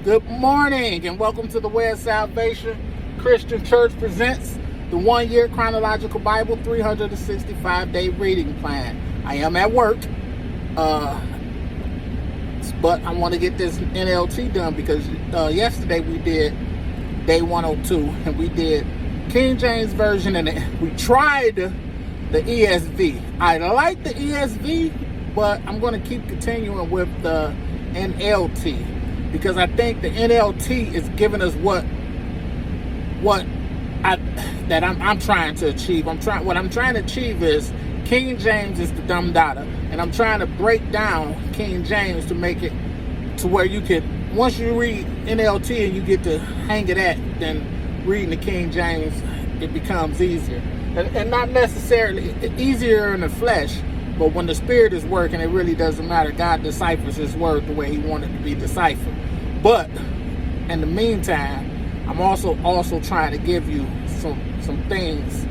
Good morning and welcome to the Way of Salvation Christian Church presents the 1-year Chronological Bible 365-day reading plan. I am at work, but I want to get this NLT done because yesterday we did day 102 and we did King James Version and we tried the ESV. I like the ESV, but I'm going to keep continuing with the NLT. Because I think the NLT is giving us what I'm trying to achieve. What I'm trying to achieve is King James is the dumb data, and I'm trying to break down King James to make it to where you could, once you read NLT and you get to hang it at, then reading the King James it becomes easier, and not necessarily easier in the flesh. But when the Spirit is working, it really doesn't matter. God deciphers His word the way He wanted it to be deciphered. But in the meantime, I'm also trying to give you some things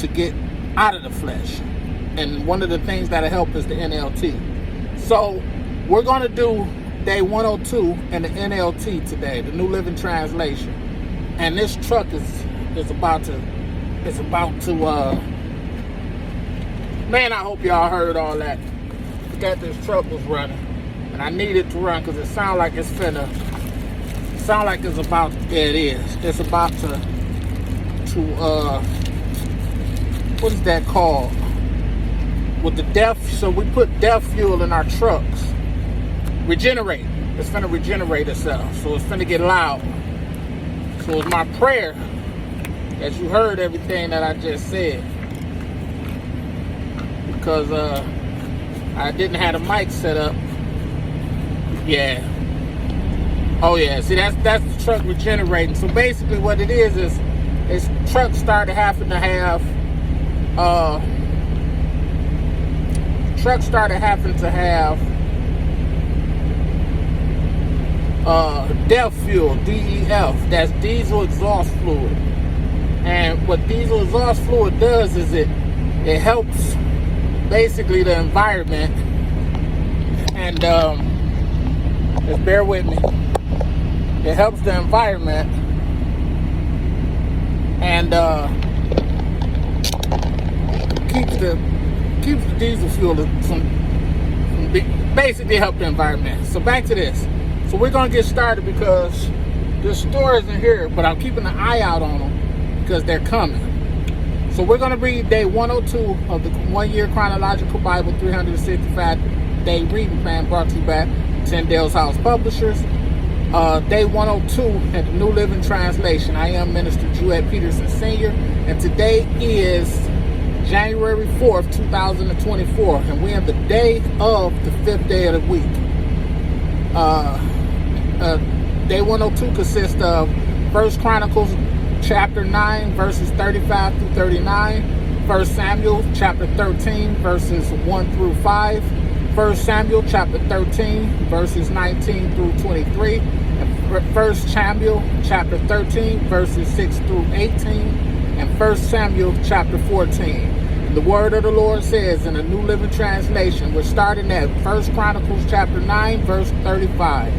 to get out of the flesh. And one of the things that'll help is the NLT. So we're going to do day 102 in the NLT today, the New Living Translation. And this truck is about to man, I hope y'all heard all that. Forgot this truck was running. And I need it to run because it sounds like it's about, there it is. It's about to what is that called? With the so we put DEF fuel in our trucks. Regenerate. It's finna regenerate itself. So it's finna get loud. So it's my prayer that you heard everything that I just said. Because I didn't have the mic set up. Yeah. Oh yeah. See, that's the truck regenerating. So basically, what it is trucks started having to have DEF fuel, DEF. That's diesel exhaust fluid. And what diesel exhaust fluid does is it helps basically the environment, and just bear with me. It helps the environment and keeps the diesel fuel from basically help the environment. So back to this. So we're gonna get started because the store isn't here, but I'm keeping an eye out on them because they're coming. So we're going to read day 102 of the 1-year Chronological Bible 365-day reading plan brought to you by Tyndale's House Publishers. Day 102 at the New Living Translation. I am Minister Jewett Peterson Sr. And today is January 4th, 2024. And we're in the day of the 5th day of the week. Day 102 consists of 1 Chronicles chapter 9, verses 35 through 39, 1 Samuel chapter 13, verses 1 through 5, 1 Samuel chapter 13, verses 19 through 23, and 1 Samuel chapter 13, verses 6 through 18, and 1 Samuel chapter 14. And the word of the Lord says in the New Living Translation, we're starting at 1 Chronicles chapter 9, verse 35.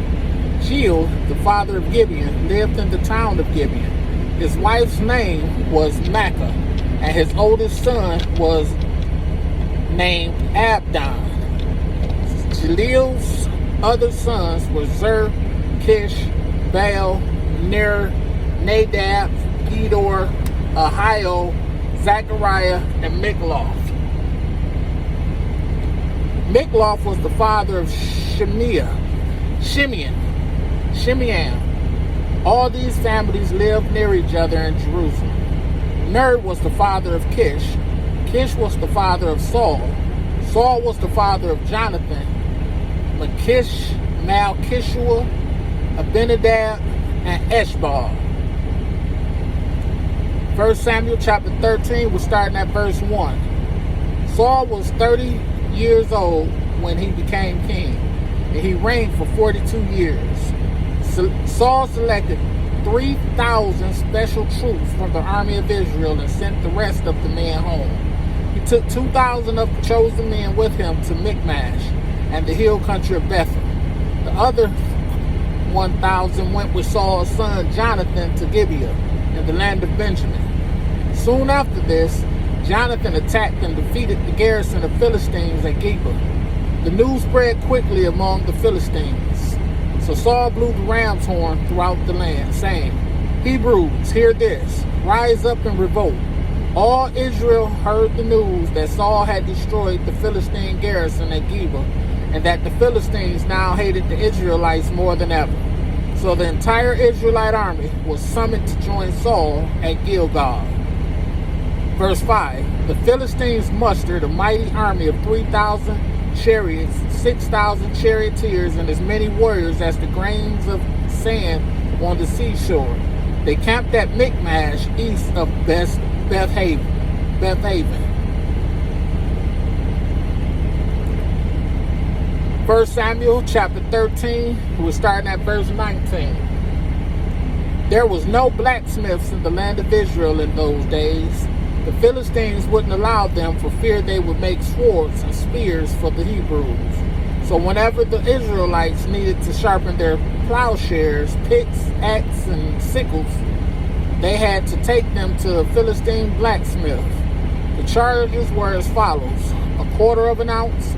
Jeiel, the father of Gibeon, lived in the town of Gibeon. His wife's name was Maacah, and his oldest son was named Abdon. Jeiel's other sons were Zer, Kish, Baal, Ner, Nadab, Gedor, Ahio, Zechariah, and Mikloth. Mikloth was the father of Shimeam. All these families lived near each other in Jerusalem. Ner was the father of Kish. Kish was the father of Saul. Saul was the father of Jonathan, Malchishua, Abinadab, and Eshbaal. 1 Samuel chapter 13, we're starting at verse 1. Saul was 30 years old when he became king, and he reigned for 42 years. Saul selected 3,000 special troops from the army of Israel and sent the rest of the men home. He took 2,000 of the chosen men with him to Michmash and the hill country of Bethel. The other 1,000 went with Saul's son Jonathan to Gibeah in the land of Benjamin. Soon after this, Jonathan attacked and defeated the garrison of Philistines at Gibeah. The news spread quickly among the Philistines. So Saul blew the ram's horn throughout the land, saying, "Hebrews, hear this. Rise up and revolt." All Israel heard the news that Saul had destroyed the Philistine garrison at Gibeah, and that the Philistines now hated the Israelites more than ever. So the entire Israelite army was summoned to join Saul at Gilgal. Verse 5, the Philistines mustered a mighty army of 3,000 chariots, 6,000 charioteers, and as many warriors as the grains of sand on the seashore. They camped at Michmash, east of Beth Haven. 1 Samuel chapter 13, we're starting at verse 19. There was no blacksmiths in the land of Israel in those days. The Philistines wouldn't allow them for fear they would make swords and spears for the Hebrews. So whenever the Israelites needed to sharpen their plowshares, picks, axes, and sickles, they had to take them to a Philistine blacksmith. The charges were as follows: 1/4 ounce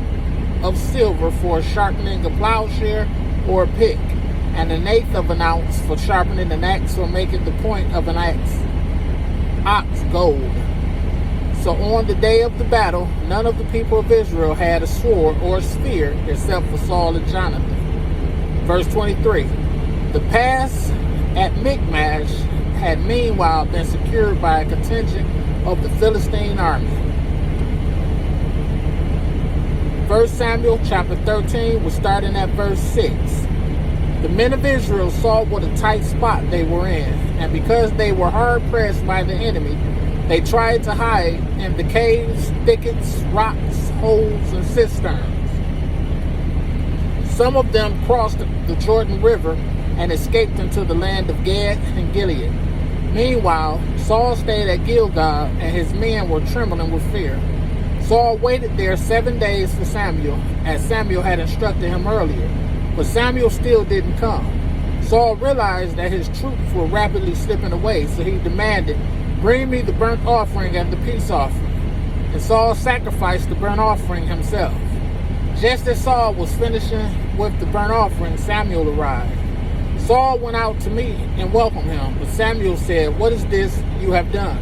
of silver for sharpening a plowshare or a pick, and 1/8 ounce for sharpening an axe or making the point of an axe. Ox gold. So on the day of the battle, none of the people of Israel had a sword or a spear except for Saul and Jonathan. Verse 23. The pass at Michmash had meanwhile been secured by a contingent of the Philistine army. 1 Samuel chapter 13 was starting at verse 6. The men of Israel saw what a tight spot they were in, and because they were hard pressed by the enemy, they tried to hide in the caves, thickets, rocks, holes, and cisterns. Some of them crossed the Jordan River and escaped into the land of Gad and Gilead. Meanwhile, Saul stayed at Gilgal, and his men were trembling with fear. Saul waited there 7 days for Samuel, as Samuel had instructed him earlier, but Samuel still didn't come. Saul realized that his troops were rapidly slipping away, so he demanded, "Bring me the burnt offering and the peace offering." And Saul sacrificed the burnt offering himself. Just as Saul was finishing with the burnt offering, Samuel arrived. Saul went out to meet and welcome him, but Samuel said, "What is this you have done?"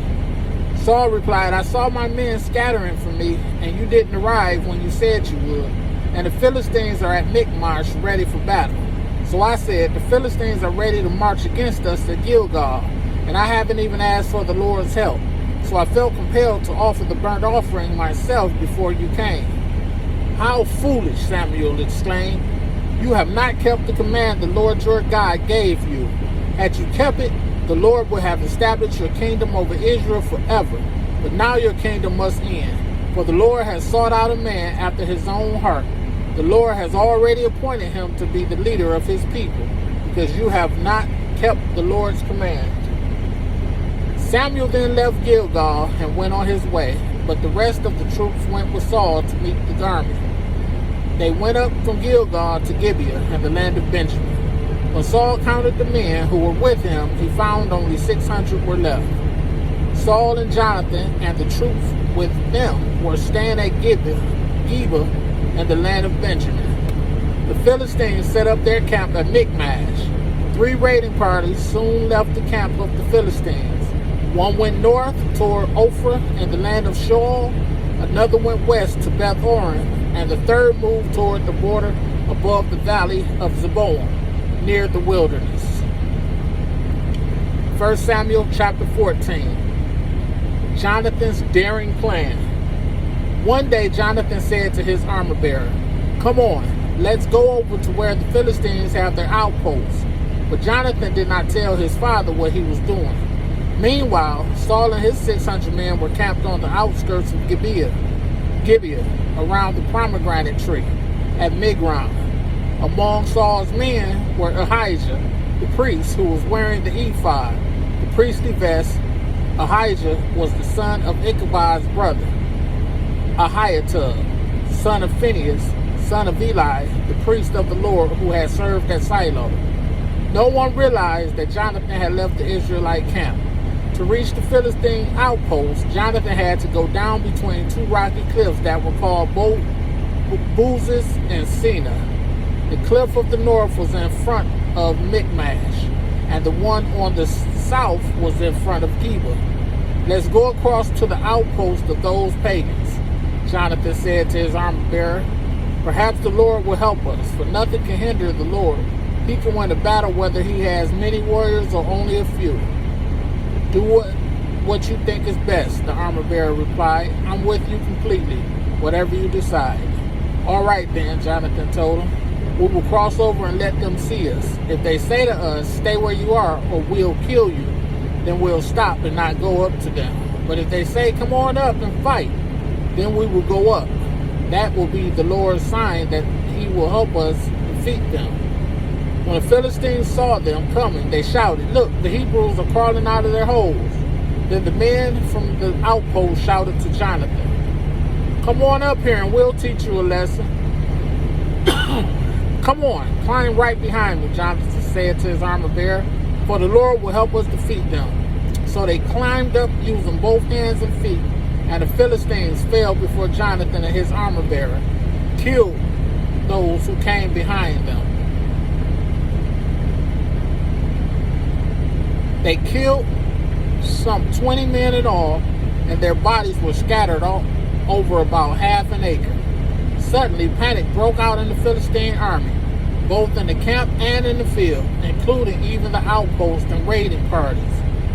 Saul replied, "I saw my men scattering from me, and you didn't arrive when you said you would. And the Philistines are at Michmash ready for battle. So I said, the Philistines are ready to march against us at Gilgal, and I haven't even asked for the Lord's help. So I felt compelled to offer the burnt offering myself before you came." "How foolish," Samuel exclaimed. "You have not kept the command the Lord your God gave you. Had you kept it, the Lord would have established your kingdom over Israel forever. But now your kingdom must end. For the Lord has sought out a man after his own heart. The Lord has already appointed him to be the leader of his people, because you have not kept the Lord's command." Samuel then left Gilgal and went on his way, but the rest of the troops went with Saul to meet the army. They went up from Gilgal to Gibeah in the land of Benjamin. When Saul counted the men who were with him, he found only 600 were left. Saul and Jonathan and the troops with them were staying at Gibeah in the land of Benjamin. The Philistines set up their camp at Michmash. 3 raiding parties soon left the camp of the Philistines. One went north toward Ophrah in the land of Sheol, another went west to Beth Horon, and the third moved toward the border above the valley of Zeboim, near the wilderness. 1 Samuel chapter 14. Jonathan's daring plan. One day Jonathan said to his armor bearer, "Come on, let's go over to where the Philistines have their outposts." But Jonathan did not tell his father what he was doing. Meanwhile, Saul and his 600 men were camped on the outskirts of Gibeah, around the pomegranate tree at Migron. Among Saul's men were Ahijah, the priest, who was wearing the ephod, the priestly vest. Ahijah was the son of Ichabod's brother, Ahiatub, son of Phinehas, son of Eli, the priest of the Lord, who had served at Shiloh. No one realized that Jonathan had left the Israelite camp. To reach the Philistine outpost, Jonathan had to go down between two rocky cliffs that were called Buzis and Sina. The cliff of the north was in front of Michmash, and the one on the south was in front of Geba. Let's go across to the outpost of those pagans, Jonathan said to his armor bearer. Perhaps the Lord will help us, for nothing can hinder the Lord. He can win a battle whether he has many warriors or only a few. Do what you think is best, the armor bearer replied. I'm with you completely, whatever you decide. All right then, Jonathan told him. We will cross over and let them see us. If they say to us, stay where you are or we'll kill you, then we'll stop and not go up to them. But if they say, come on up and fight, then we will go up. That will be the Lord's sign that he will help us defeat them. When the Philistines saw them coming, they shouted, look, the Hebrews are crawling out of their holes. Then the men from the outpost shouted to Jonathan, come on up here and we'll teach you a lesson. Come on, climb right behind me, Jonathan said to his armor bearer, for the Lord will help us defeat them. So they climbed up using both hands and feet, and the Philistines fell before Jonathan and his armor bearer, killed those who came behind them. They killed some 20 men in all, and their bodies were scattered all over about half an acre. Suddenly, panic broke out in the Philistine army, both in the camp and in the field, including even the outposts and raiding parties.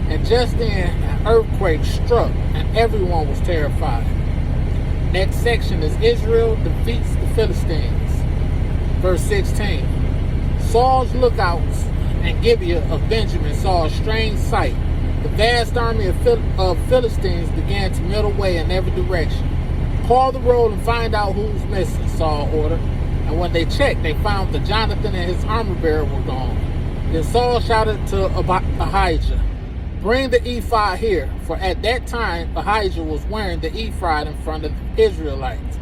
And just then, an earthquake struck, and everyone was terrified. Next section is Israel defeats the Philistines. Verse 16. Saul's lookouts and Gibeah of Benjamin saw a strange sight. The vast army of Philistines began to melt away in every direction. Call the roll and find out who's missing, Saul ordered. And when they checked, they found that Jonathan and his armor bearer were gone. Then Saul shouted to Ahijah, bring the ephod here, for at that time Ahijah was wearing the ephod in front of the Israelites.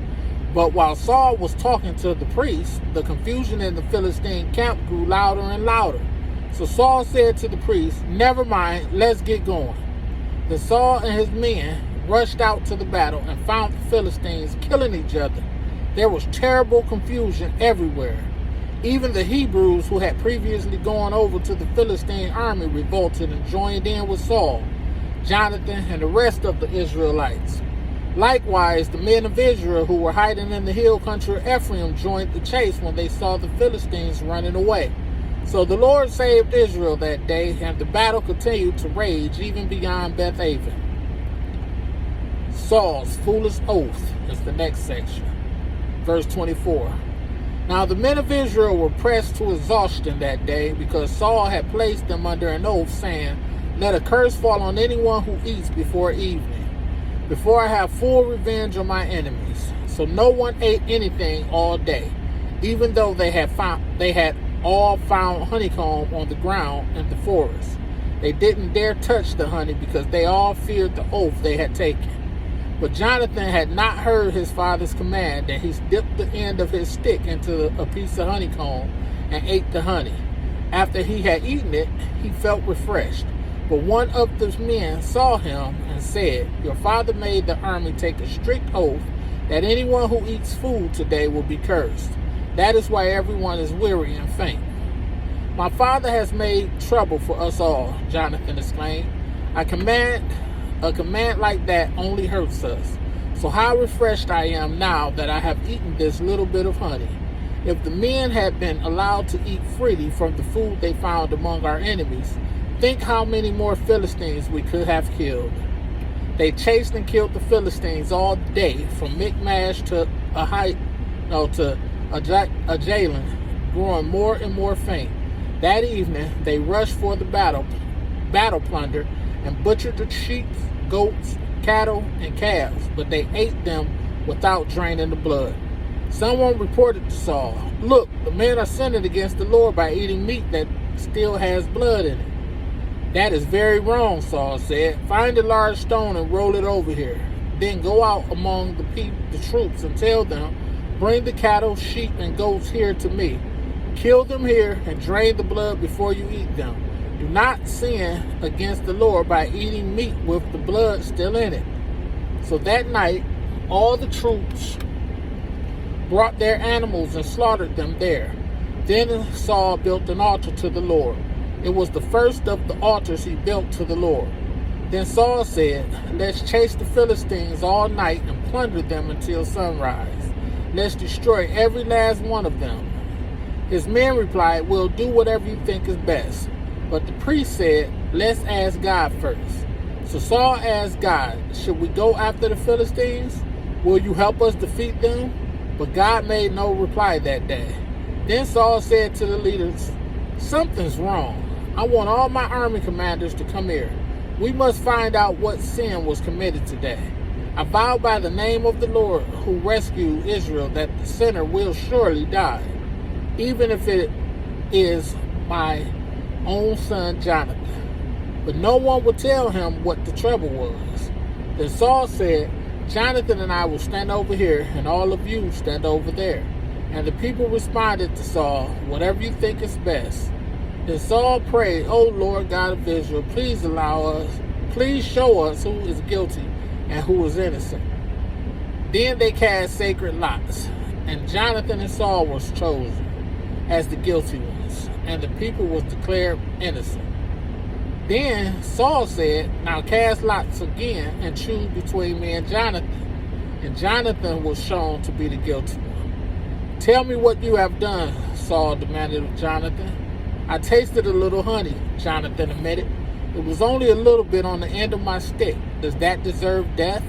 But while Saul was talking to the priests, the confusion in the Philistine camp grew louder and louder. So Saul said to the priest, never mind, let's get going. Then Saul and his men rushed out to the battle and found the Philistines killing each other. There was terrible confusion everywhere. Even the Hebrews who had previously gone over to the Philistine army revolted and joined in with Saul, Jonathan, and the rest of the Israelites. Likewise, the men of Israel who were hiding in the hill country of Ephraim joined the chase when they saw the Philistines running away. So the Lord saved Israel that day, and the battle continued to rage even beyond Beth-aven. Saul's foolish oath is the next section. Verse 24. Now the men of Israel were pressed to exhaustion that day because Saul had placed them under an oath, saying, let a curse fall on anyone who eats before evening, before I have full revenge on my enemies. So no one ate anything all day, even though they had all found honeycomb on the ground in the forest. They didn't dare touch the honey because they all feared the oath they had taken. But Jonathan had not heard his father's command, and he dipped the end of his stick into a piece of honeycomb and ate the honey. After he had eaten it, he felt refreshed. But one of the men saw him and said, your father made the army take a strict oath that anyone who eats food today will be cursed. That is why everyone is weary and faint. My father has made trouble for us all, Jonathan exclaimed. A command like that only hurts us. So how refreshed I am now that I have eaten this little bit of honey. If the men had been allowed to eat freely from the food they found among our enemies, think how many more Philistines we could have killed. They chased and killed the Philistines all day, from Michmash to Ajalon, growing more and more faint. That evening, they rushed for the battle plunder and butchered the sheep, goats, cattle, and calves, but they ate them without draining the blood. Someone reported to Saul, look, the men are sinning against the Lord by eating meat that still has blood in it. That is very wrong, Saul said. Find a large stone and roll it over here. Then go out among the troops and tell them, bring the cattle, sheep, and goats here to me. Kill them here and drain the blood before you eat them. Do not sin against the Lord by eating meat with the blood still in it." So that night, all the troops brought their animals and slaughtered them there. Then Saul built an altar to the Lord. It was the first of the altars he built to the Lord. Then Saul said, "Let's chase the Philistines all night and plunder them until sunrise. Let's destroy every last one of them." His men replied, "We'll do whatever you think is best." But the priest said, "Let's ask God first." So Saul asked God, "Should we go after the Philistines? Will you help us defeat them?" But God made no reply that day. Then Saul said to the leaders, "Something's wrong. I want all my army commanders to come here. We must find out what sin was committed today. I vow by the name of the Lord who rescued Israel that the sinner will surely die, even if it is my own son Jonathan." But no one would tell him what the trouble was. Then Saul said, "Jonathan and I will stand over here, and all of you stand over there." And the people responded to Saul, "Whatever you think is best." Then Saul prayed, "O Lord God of Israel, please show us who is guilty and who is innocent." Then they cast sacred lots, and Jonathan and Saul were chosen as the guilty ones, and the people was declared innocent. Then Saul said, "Now cast lots again and choose between me and Jonathan." And Jonathan was shown to be the guilty one. "Tell me what you have done," Saul demanded of Jonathan. "I tasted a little honey," Jonathan admitted. "It was only a little bit on the end of my stick. Does that deserve death?"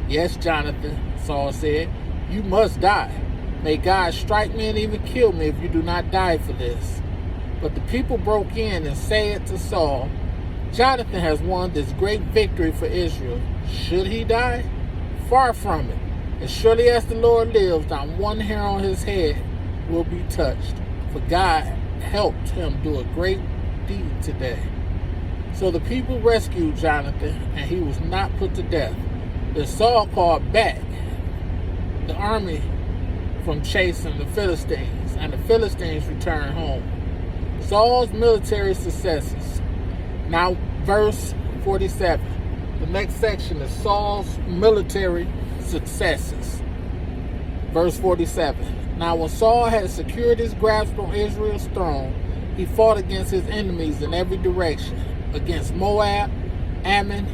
"Yes, Jonathan," Saul said. "You must die. May God strike me and even kill me if you do not die for this." But the people broke in and said to Saul, "Jonathan has won this great victory for Israel. Should he die? Far from it. As surely as the Lord lives, not one hair on his head will be touched. For God helped him do a great deed today." So the people rescued Jonathan, and he was not put to death. Then Saul called back the army from chasing the Philistines, and the Philistines returned home. Saul's military successes. Now, verse 47. The next section is Saul's military successes. Verse 47. Now, when Saul had secured his grasp on Israel's throne, he fought against his enemies in every direction, against Moab, Ammon,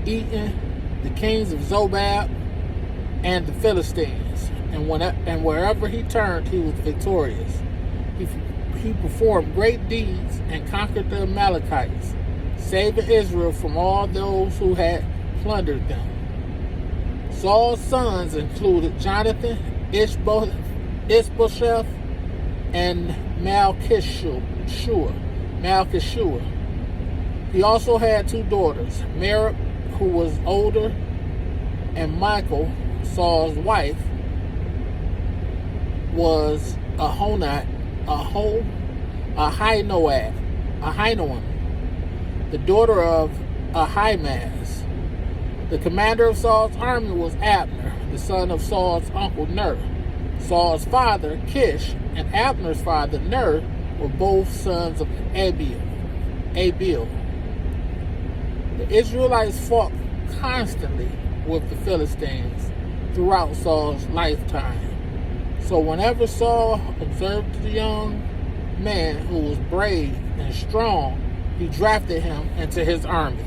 Edom, the kings of Zobab, and the Philistines. And wherever he turned, he was victorious. He performed great deeds and conquered the Amalekites, saving Israel from all those who had plundered them. Saul's sons included Jonathan, Ishbosheth, and Malchishua. He also had two daughters, Merab, who was older, and Michal, Saul's wife, was Ahinoam, the daughter of Ahimaaz. The commander of Saul's army was Abner, the son of Saul's uncle Ner. Saul's father, Kish, and Abner's father, Ner, were both sons of Abiel. The Israelites fought constantly with the Philistines throughout Saul's lifetime. So whenever Saul observed the young man who was brave and strong, he drafted him into his army.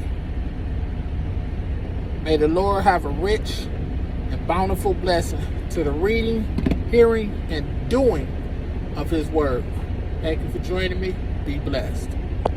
May the Lord have a rich and bountiful blessing to the reading, hearing, and doing of his word. Thank you for joining me. Be blessed.